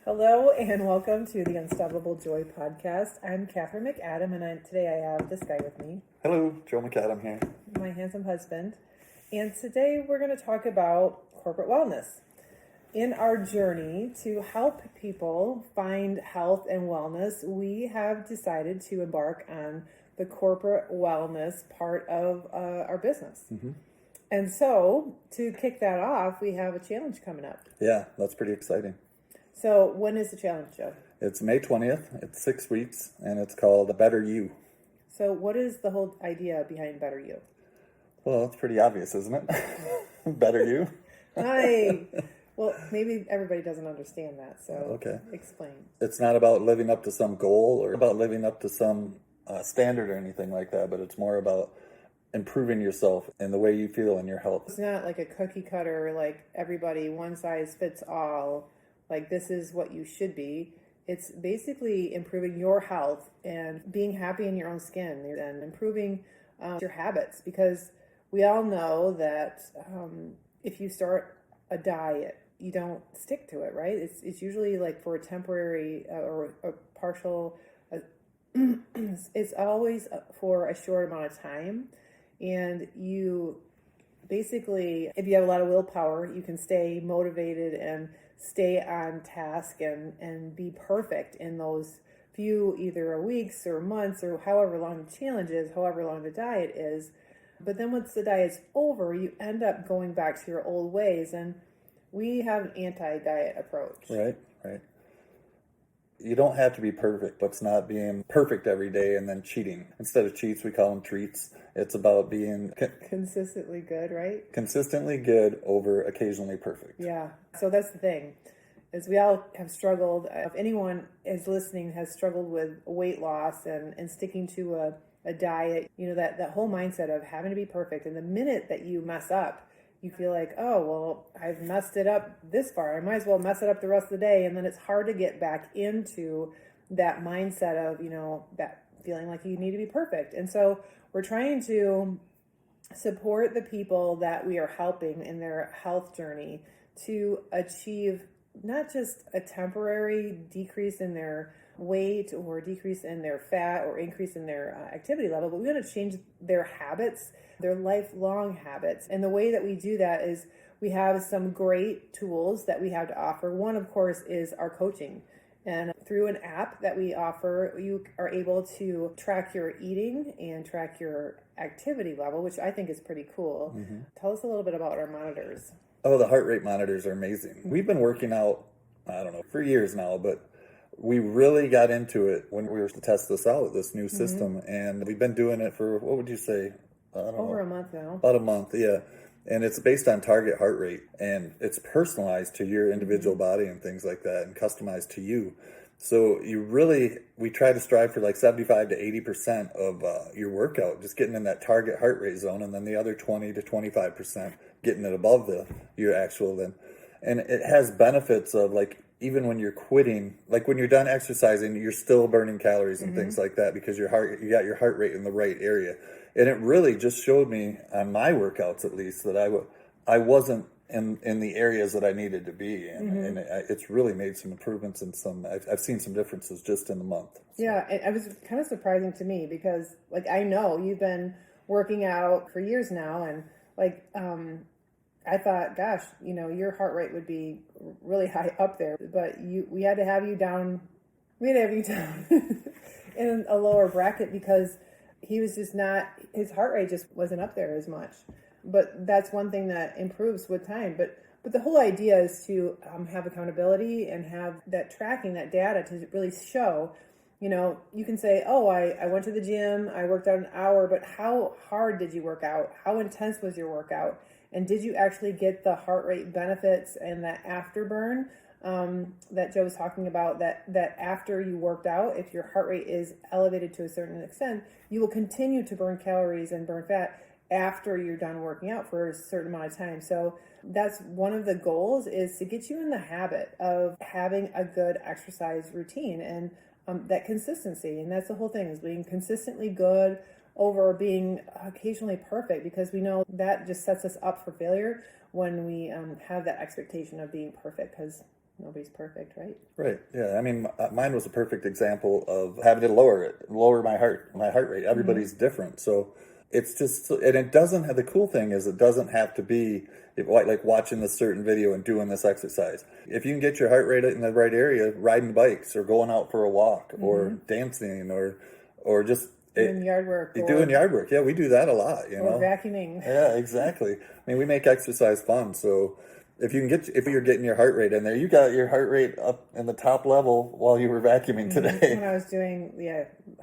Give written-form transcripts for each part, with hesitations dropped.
Hello and welcome to the Unstoppable Joy podcast. I'm Kathryn McAdam and today I have this guy with me. Hello, Joe McAdam here. My handsome husband. And today we're going to talk about corporate wellness. In our journey to help people find health and wellness, we have decided to embark on the corporate wellness part of our business. Mm-hmm. And so to kick that off, we have a challenge coming up. Yeah, that's pretty exciting. So when is the challenge, Joe? It's May 20th. It's 6 weeks, and it's called Better You. So what is the whole idea behind Better You? Well, it's pretty obvious, isn't it? Better You. Well, maybe everybody doesn't understand that, so okay. Explain. It's not about living up to some goal or about living up to some standard or anything like that, but it's more about improving yourself and the way you feel and your health. It's not like a cookie cutter, like everybody, one size fits all, like this is what you should be. It's basically improving your health and being happy in your own skin and improving your habits, because we all know that if you start a diet, you don't stick to it, right? It's usually like for a temporary or a partial, it's always for a short amount of time. And you basically, if you have a lot of willpower, you can stay motivated and stay on task and be perfect in those few either weeks or months or however long the challenge is, however long the diet is. But then once the diet's over, you end up going back to your old ways. And we have an anti-diet approach. Right. You don't have to be perfect, but it's not being perfect every day and then cheating. Instead of cheats, we call them treats. It's about being consistently good, right? Consistently good over occasionally perfect. Yeah. So that's the thing, is we all have struggled. If anyone is listening has struggled with weight loss and sticking to a diet, you know, that whole mindset of having to be perfect. And the minute that you mess up, you feel like, oh, well, I've messed it up this far. I might as well mess it up the rest of the day. And then it's hard to get back into that mindset of, you know, that feeling like you need to be perfect. And so we're trying to support the people that we are helping in their health journey to achieve not just a temporary decrease in their weight or decrease in their fat or increase in their activity level, but we want to change their habits, their lifelong habits. And the way that we do that is we have some great tools that we have to offer. One, of course, is our coaching. And through an app that we offer, you are able to track your eating and track your activity level, which I think is pretty cool. Mm-hmm. Tell us a little bit about our monitors. Oh, the heart rate monitors are amazing. We've been working out, I don't know, for years now, but we really got into it when we were to test this out, this new system. Mm-hmm. And we've been doing it for, what would you say? Over a month now. About a month, yeah. And it's based on target heart rate, and it's personalized to your individual body and things like that, and customized to you. So we try to strive for like 75 to 80% of your workout, just getting in that target heart rate zone, and then the other 20 to 25% getting it above your actual then. And it has benefits of like, even when you're quitting, like when you're done exercising, you're still burning calories and things like that because you got your heart rate in the right area. And it really just showed me on my workouts, at least, that I wasn't in the areas that I needed to be. And it's really made some improvements and I've seen some differences just in the month. So. Yeah, it was kind of surprising to me because like, I know you've been working out for years now, and like, I thought, gosh, you know, your heart rate would be really high up there, but we had to have you down in a lower bracket because he was just not, his heart rate just wasn't up there as much. But that's one thing that improves with time. But the whole idea is to have accountability and have that tracking, that data to really show, you know, you can say, oh, I went to the gym, I worked out an hour, but how hard did you work out? How intense was your workout? And did you actually get the heart rate benefits and that afterburn that Joe was talking about, that after you worked out, if your heart rate is elevated to a certain extent, you will continue to burn calories and burn fat after you're done working out for a certain amount of time. So that's one of the goals, is to get you in the habit of having a good exercise routine and that consistency. And that's the whole thing, is being consistently good over being occasionally perfect, because we know that just sets us up for failure when we have that expectation of being perfect, because nobody's perfect, right? Right. Yeah. I mean, mine was a perfect example of having to lower my heart rate. Everybody's different. So it's just, and it doesn't have, the cool thing is it doesn't have to be like watching this certain video and doing this exercise. If you can get your heart rate in the right area, riding bikes or going out for a walk or dancing or just Doing yard work. Doing yard work. Yeah, we do that a lot, you know. Or vacuuming. Yeah, exactly. I mean, we make exercise fun. So if you're getting your heart rate in there, you got your heart rate up in the top level while you were vacuuming today. When I was doing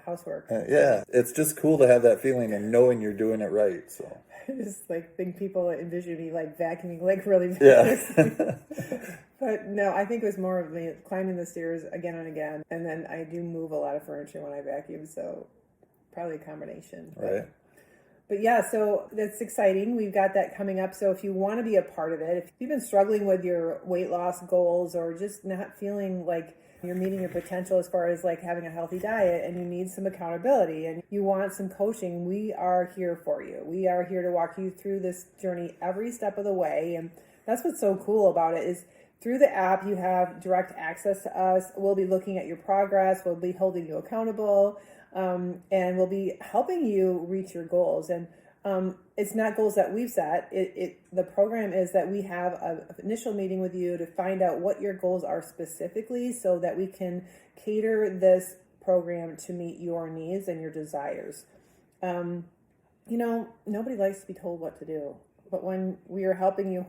housework. Yeah, it's just cool to have that feeling and knowing you're doing it right. So I just like think people envision me like vacuuming like really yeah. But no, I think it was more of me climbing the stairs again and again, and then I do move a lot of furniture when I vacuum, so probably a combination. Right. But yeah, so that's exciting. We've got that coming up. So if you want to be a part of it, if you've been struggling with your weight loss goals or just not feeling like you're meeting your potential as far as like having a healthy diet and you need some accountability and you want some coaching, we are here for you. We are here to walk you through this journey every step of the way. And that's what's so cool about it is through the app, you have direct access to us. We'll be looking at your progress. We'll be holding you accountable. And we'll be helping you reach your goals. And it's not goals that we've set. The program is that we have an initial meeting with you to find out what your goals are specifically so that we can cater this program to meet your needs and your desires. You know, nobody likes to be told what to do. But when we are helping you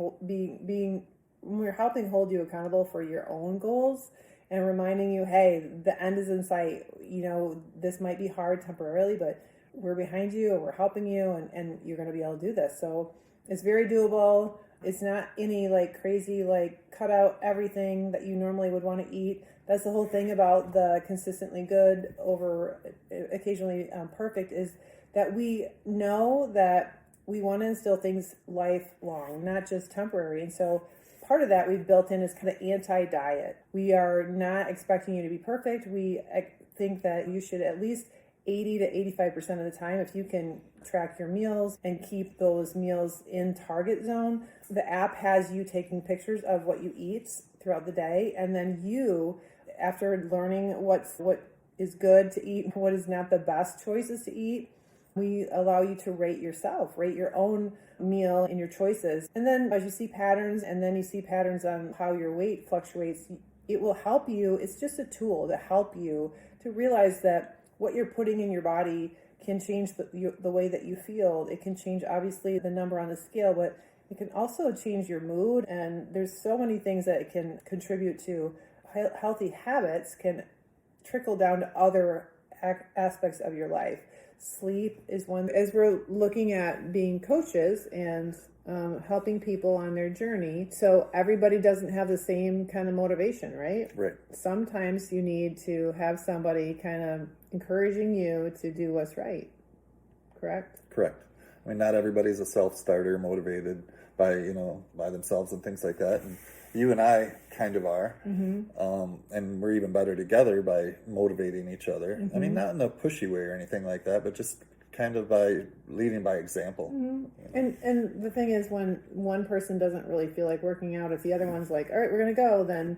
when we're helping hold you accountable for your own goals, and reminding you, hey, the end is in sight. You know, this might be hard temporarily, but we're behind you and we're helping you and you're going to be able to do this. So it's very doable. It's not any like crazy, like cut out everything that you normally would want to eat. That's the whole thing about the consistently good over occasionally perfect is that we know that we want to instill things lifelong, not just temporary. And so part of that we've built in is kind of anti-diet. We are not expecting you to be perfect. We think that you should at least 80 to 85% of the time, if you can track your meals and keep those meals in target zone. The app has you taking pictures of what you eat throughout the day. And then you, after learning what is good to eat, what is not the best choices to eat, we allow you to rate yourself, rate your own meal and your choices. And then as you see patterns and then you see patterns on how your weight fluctuates, it will help you. It's just a tool to help you to realize that what you're putting in your body can change the way that you feel. It can change, obviously, the number on the scale, but it can also change your mood. And there's so many things that it can contribute to. Healthy habits can trickle down to other aspects of your life. Sleep is one. As we're looking at being coaches and helping people on their journey, so everybody doesn't have the same kind of motivation, right? Right. Sometimes you need to have somebody kind of encouraging you to do what's right. Correct? Correct. I mean, not everybody's a self-starter, motivated by themselves and things like that. And you and I kind of are, and we're even better together by motivating each other. I mean, not in a pushy way or anything like that, but just kind of by leading by example. And the thing is, when one person doesn't really feel like working out, if the other one's like, all right, we're going to go, then,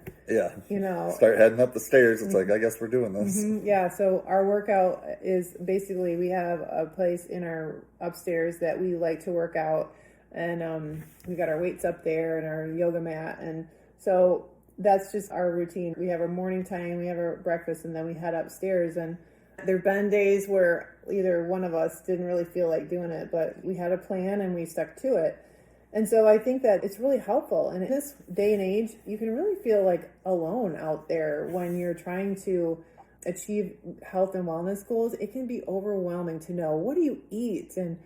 start heading up the stairs. It's like, I guess we're doing this. Yeah, so our workout is basically, we have a place in our upstairs that we like to work out. And we got our weights up there and our yoga mat. And so that's just our routine. We have our morning time, we have our breakfast, and then we head upstairs. And there have been days where either one of us didn't really feel like doing it, but we had a plan and we stuck to it. And so I think that it's really helpful. And in this day and age, you can really feel like alone out there when you're trying to achieve health and wellness goals. It can be overwhelming to know, what do you eat? And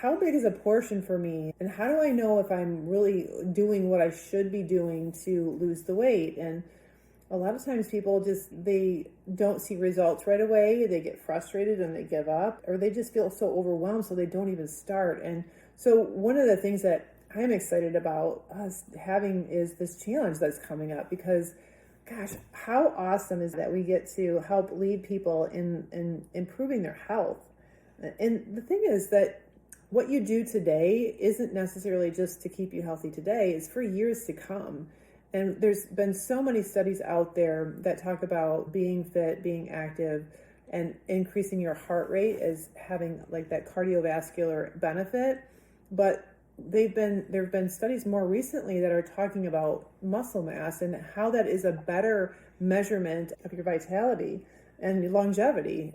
how big is a portion for me? And how do I know if I'm really doing what I should be doing to lose the weight? And a lot of times people they don't see results right away. They get frustrated and they give up, or they just feel so overwhelmed so they don't even start. And so one of the things that I'm excited about us having is this challenge that's coming up, because gosh, how awesome is that we get to help lead people in improving their health. And the thing is that what you do today isn't necessarily just to keep you healthy today. It's for years to come. And there's been so many studies out there that talk about being fit, being active, and increasing your heart rate as having like that cardiovascular benefit. But there have been studies more recently that are talking about muscle mass and how that is a better measurement of your vitality and longevity.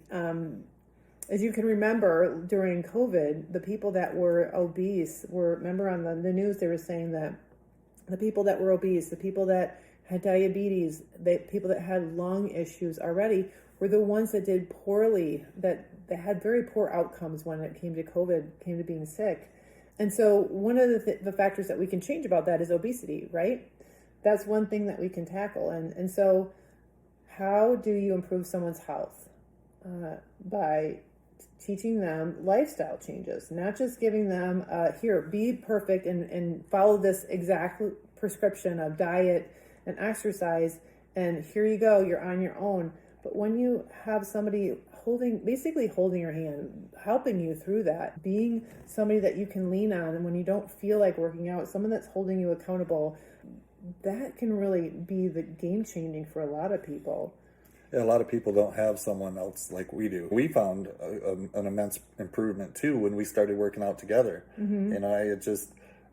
As you can remember, during COVID, the people that were obese remember on the news, they were saying that the people that were obese, the people that had diabetes, the people that had lung issues already were the ones that did poorly, that had very poor outcomes when it came to COVID, came to being sick. And so one of the factors that we can change about that is obesity, right? That's one thing that we can tackle. And so how do you improve someone's health? By teaching them lifestyle changes, not just giving them, here, be perfect and follow this exact prescription of diet and exercise, and here you go, you're on your own. But when you have somebody basically holding your hand, helping you through that, being somebody that you can lean on, and when you don't feel like working out, someone that's holding you accountable, that can really be the game changing for a lot of people. Yeah, a lot of people don't have someone else like we do. We found an immense improvement too when we started working out together. Mm-hmm.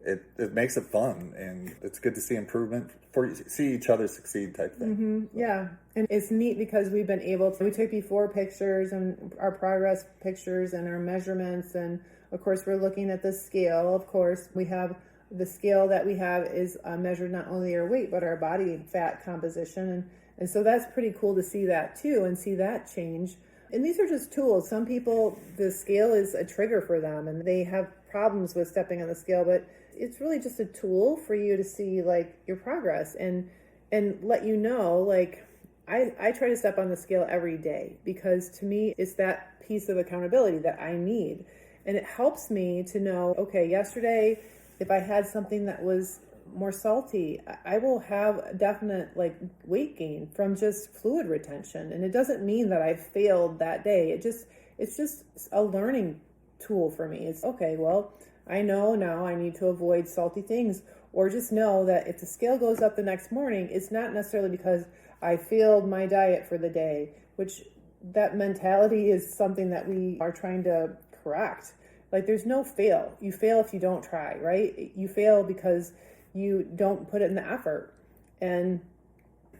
It makes it fun, and it's good to see improvement, see each other succeed type thing. Mm-hmm. Yeah, and it's neat because we took before pictures and our progress pictures and our measurements, and of course we're looking at the scale. Of course, we have the scale that we have is measured not only our weight but our body fat composition, and so that's pretty cool to see that too, and see that change. And these are just tools. Some people, the scale is a trigger for them and they have problems with stepping on the scale, but it's really just a tool for you to see like your progress and let you know, like I try to step on the scale every day because to me it's that piece of accountability that I need. And it helps me to know, okay, yesterday if I had something that was more salty, I will have a definite like weight gain from just fluid retention. And it doesn't mean that I failed that day. It's just a learning tool for me. It's okay, well, I know now I need to avoid salty things, or just know that if the scale goes up the next morning, it's not necessarily because I failed my diet for the day, which that mentality is something that we are trying to correct. Like there's no fail. You fail if you don't try, right? You fail because you don't put in the effort. And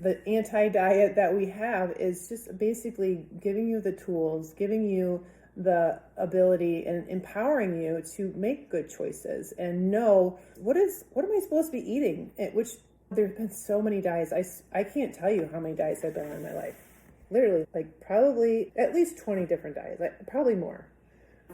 the anti-diet that we have is just basically giving you the tools, giving you the ability and empowering you to make good choices and know what am I supposed to be eating, which there's been so many diets. I can't tell you how many diets I've been on in my life. Literally, like probably at least 20 different diets, probably more.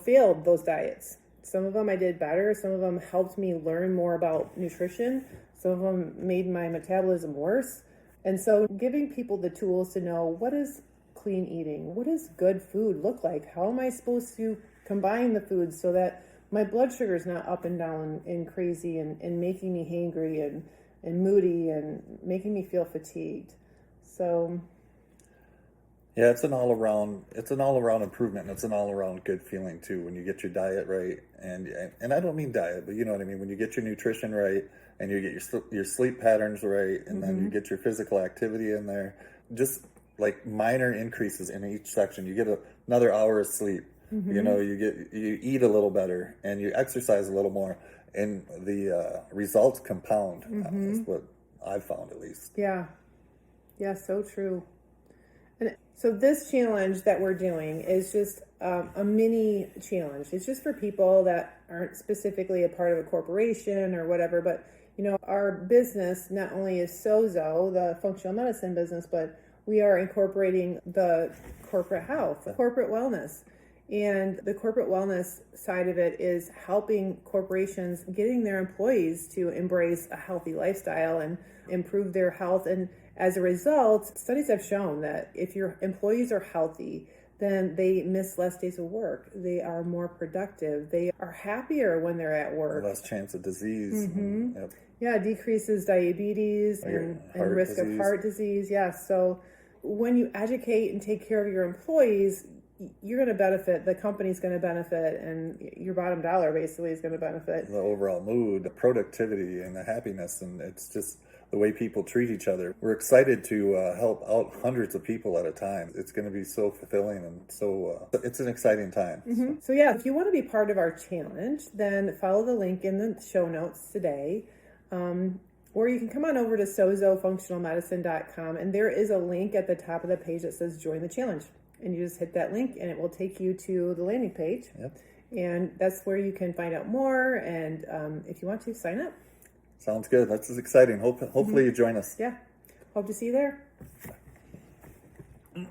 Failed those diets. Some of them I did better. Some of them helped me learn more about nutrition. Some of them made my metabolism worse. And so giving people the tools to know what is clean eating, what does good food look like? How am I supposed to combine the foods so that my blood sugar is not up and down and crazy and making me hangry and moody and making me feel fatigued. So yeah, it's an all around improvement, and it's an all around good feeling too when you get your diet right, and I don't mean diet, but you know what I mean, when you get your nutrition right and you get your sleep patterns right, and then you get your physical activity in there, just like minor increases in each section. You get another hour of sleep. You know, you eat a little better and you exercise a little more, and the results compound. That's what I've found, at least. Yeah, so true. And so this challenge that we're doing is just a mini challenge. It's just for people that aren't specifically a part of a corporation or whatever, but you know, our business not only is Sozo, the functional medicine business, but we are incorporating the corporate health, the corporate wellness. And the corporate wellness side of it is helping corporations getting their employees to embrace a healthy lifestyle and improve their health. And as a result, studies have shown that if your employees are healthy, then they miss less days of work. They are more productive. They are happier when they're at work. Less chance of disease. Yep. Yeah, decreases diabetes and risk of heart disease. Yeah, so when you educate and take care of your employees, you're going to benefit, the company's going to benefit, and your bottom dollar basically is going to benefit. The overall mood, the productivity, and the happiness, and it's just the way people treat each other. We're excited to help out hundreds of people at a time. It's going to be so fulfilling, and so it's an exciting time. Mm-hmm. So yeah, if you want to be part of our challenge, then follow the link in the show notes today. Or you can come on over to sozofunctionalmedicine.com, and there is a link at the top of the page that says join the challenge. And you just hit that link and it will take you to the landing page. Yep. And that's where you can find out more. And if you want to, sign up. Sounds good. That's exciting. Hopefully you join us. Yeah. Hope to see you there.